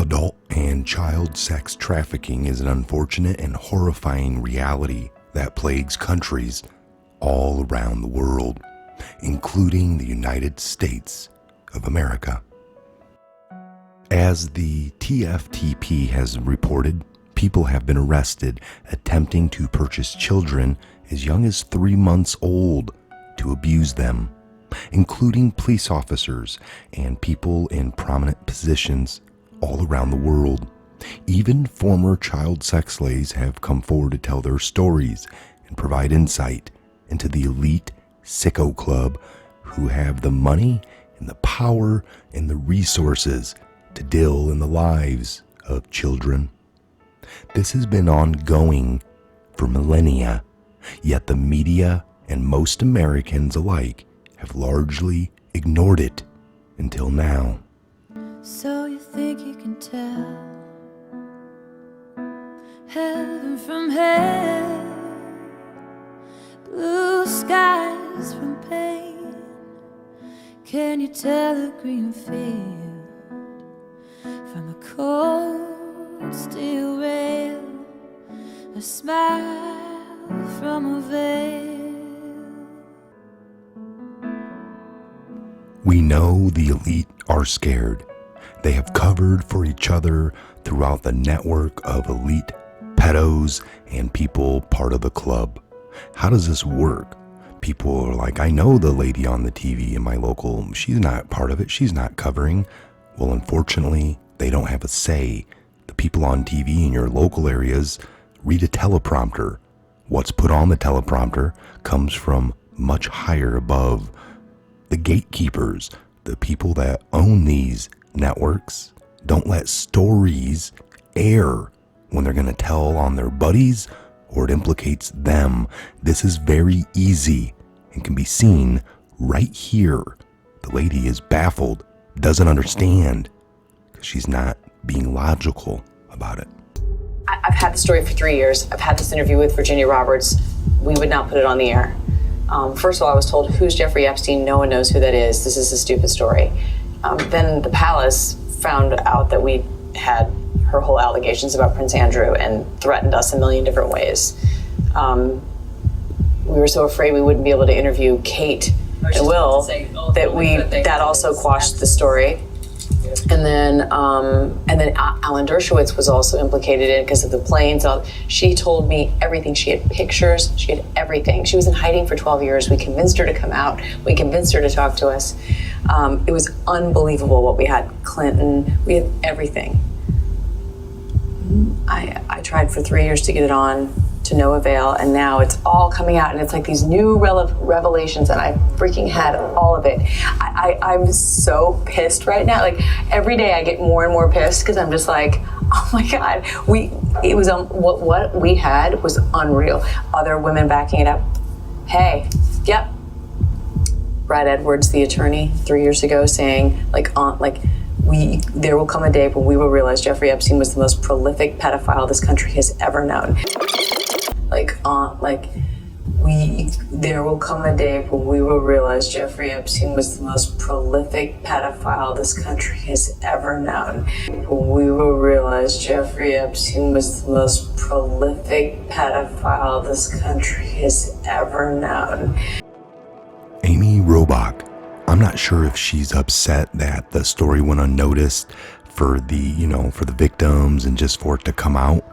Adult and child sex trafficking is an unfortunate and horrifying reality that plagues countries all around the world, including the United States of America. As the TFTP has reported, people have been arrested attempting to purchase children as young as 3 months old to abuse them, including police officers and people in prominent positions all around the world. Even former child sex slaves have come forward to tell their stories and provide insight into the elite sicko club who have the money and the power and the resources to deal in the lives of children. This has been ongoing for millennia, yet the media and most Americans alike have largely ignored it until now. So you think you can tell heaven from hell, blue skies from pain? Can you tell a green field from a cold steel rail, a smile from a veil? We know the elite are scared. They have covered for each other throughout the network of elite pedos and people part of the club. How does this work? People are like, I know the lady on the TV in my local, she's not part of it, she's not covering. Well, unfortunately, they don't have a say. The people on TV in your local areas read a teleprompter. What's put on the teleprompter comes from much higher above. The gatekeepers, the people that own these networks, don't let stories air when they're going to tell on their buddies or it implicates them. This is very easy and can be seen right here. The lady is baffled, doesn't understand, because she's not being logical about it. I've had the story for 3 years. I've had this interview with Virginia Roberts. We would not put it on the air. First of all, I was told, who's Jeffrey Epstein? No one knows who that is. This is a stupid story. Then the palace found out that we had her whole allegations about Prince Andrew and threatened us a million different ways. We were so afraid we wouldn't be able to interview Kate and Will that also quashed the story. And then Alan Dershowitz was also implicated in it because of the planes. She told me everything. She had pictures. She had everything. She was in hiding for 12 years. We convinced her to come out. We convinced her to talk to us. It was unbelievable what we had. Clinton, we had everything. I tried for 3 years to get it on to no avail, and now it's all coming out, and it's like these new revelations, and I freaking had all of it. I'm so pissed right now. Like every day I get more and more pissed because I'm just like, oh my God, what we had was unreal. Other women backing it up. Hey, yep. Brad Edwards, the attorney, 3 years ago, saying there will come a day when we will realize Jeffrey Epstein was the most prolific pedophile this country has ever known. There will come a day when we will realize Jeffrey Epstein was the most prolific pedophile this country has ever known. When we will realize Jeffrey Epstein was the most prolific pedophile this country has ever known. Amy Robach, I'm not sure if she's upset that the story went unnoticed for the victims and just for it to come out,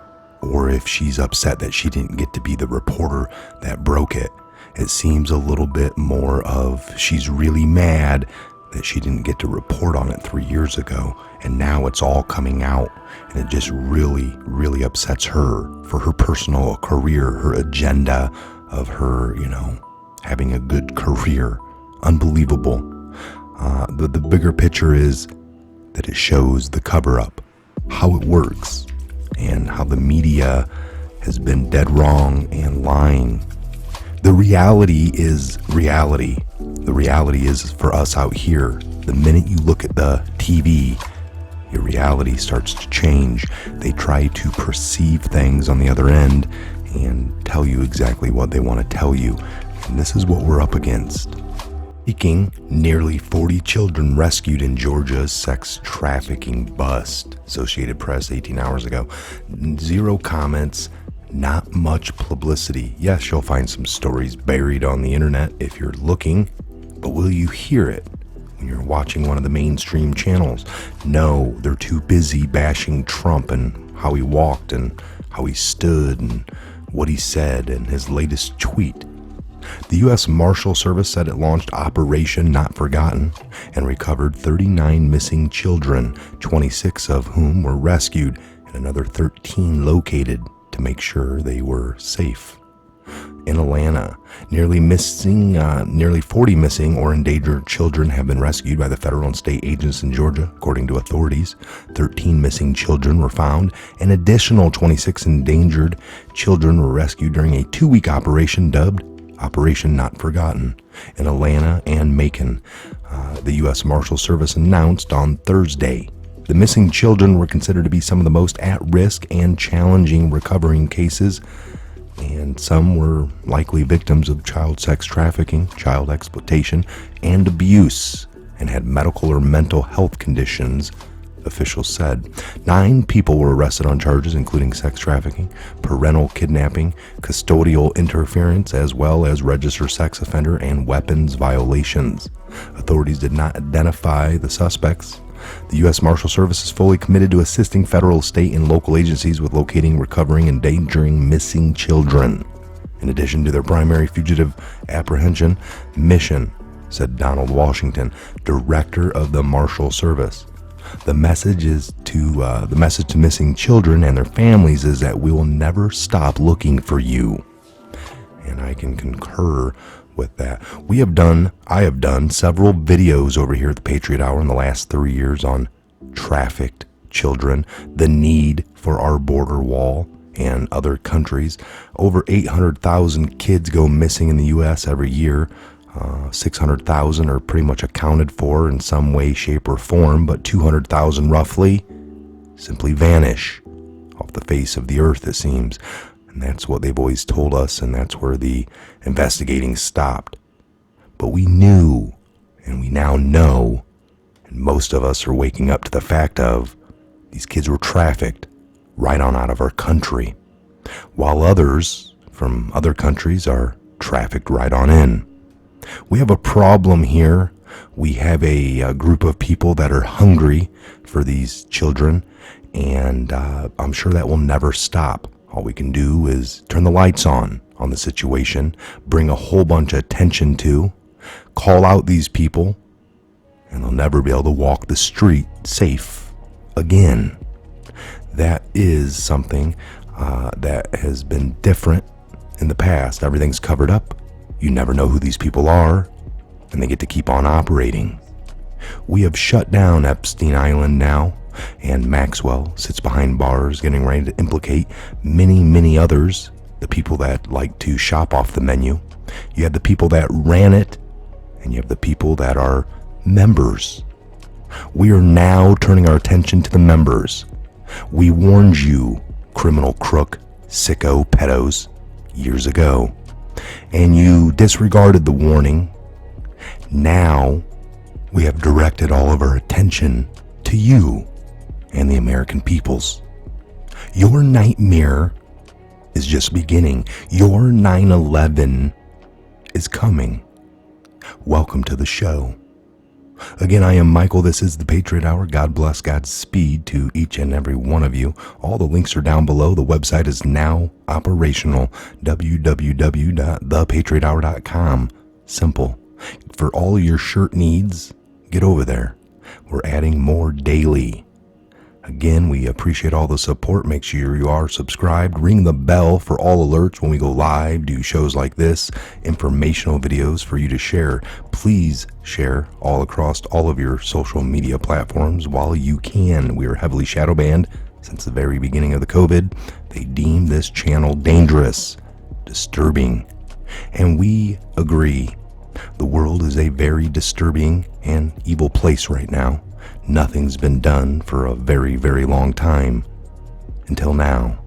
or if she's upset that she didn't get to be the reporter that broke it. It seems a little bit more of she's really mad that she didn't get to report on it 3 years ago, and now it's all coming out, and it just really, really upsets her for her personal career, her agenda of her, having a good career. Unbelievable. The bigger picture is that it shows the cover-up, how it works, and how the media has been dead wrong and lying. The reality is reality. The reality is for us out here. The minute you look at the TV, your reality starts to change. They try to perceive things on the other end and tell you exactly what they want to tell you. And this is what we're up against. Speaking, nearly 40 children rescued in Georgia's sex trafficking bust. Associated Press 18 hours ago. Zero comments, not much publicity. Yes, you'll find some stories buried on the internet if you're looking, but will you hear it when you're watching one of the mainstream channels? No, they're too busy bashing Trump and how he walked and how he stood and what he said in his latest tweet. The U.S. Marshal Service said it launched Operation Not Forgotten and recovered 39 missing children, 26 of whom were rescued and another 13 located to make sure they were safe. In Atlanta, nearly 40 missing or endangered children have been rescued by the federal and state agents in Georgia, according to authorities. 13 missing children were found. An additional 26 endangered children were rescued during a 2-week operation dubbed Operation Not Forgotten in Atlanta and Macon. The U.S. Marshal Service announced on Thursday the missing children were considered to be some of the most at-risk and challenging recovering cases, and some were likely victims of child sex trafficking, child exploitation, and abuse, and had medical or mental health conditions, officials said. 9 people were arrested on charges including sex trafficking, parental kidnapping, custodial interference, as well as registered sex offender and weapons violations. Authorities did not identify the suspects. The U.S. Marshal Service is fully committed to assisting federal, state, and local agencies with locating, recovering, and endangering missing children, in addition to their primary fugitive apprehension mission, said Donald Washington, director of the Marshal Service. The message to missing children and their families is that we will never stop looking for you. And I can concur with that. I have done several videos over here at the Patriot Hour in the last 3 years on trafficked children, the need for our border wall and other countries. Over 800,000 kids go missing in the U.S. every year. 600,000 are pretty much accounted for in some way, shape, or form, but 200,000 roughly simply vanish off the face of the earth, it seems. And that's what they've always told us, and that's where the investigating stopped. But we knew, and we now know, and most of us are waking up to the fact of these kids were trafficked right on out of our country, while others from other countries are trafficked right on in. We have a problem here. We have a group of people that are hungry for these children, and I'm sure that will never stop. All we can do is turn the lights on the situation, bring a whole bunch of attention to, call out these people, and they'll never be able to walk the street safe again. That is something that has been different in the past. Everything's covered up. You never know who these people are, and they get to keep on operating. We have shut down Epstein Island now, and Maxwell sits behind bars getting ready to implicate many, many others, the people that like to shop off the menu. You have the people that ran it, and you have the people that are members. We are now turning our attention to the members. We warned you, criminal crook, sicko, pedos, years ago, and you disregarded the warning. Now we have directed all of our attention to you and the American peoples. Your nightmare is just beginning. Your 9/11 is coming. Welcome to the show. Again, I am Michael. This is the Patriot Hour. God bless, Godspeed to each and every one of you. All the links are down below. The website is now operational. www.thepatriothour.com. Simple. For all your shirt needs, get over there. We're adding more daily. Again, we appreciate all the support. Make sure you are subscribed. Ring the bell for all alerts when we go live, do shows like this, informational videos for you to share. Please share all across all of your social media platforms while you can. We are heavily shadow banned since the very beginning of the COVID. They deem this channel dangerous, disturbing, and we agree. The world is a very disturbing and evil place right now. Nothing's been done for a very, very long time until now.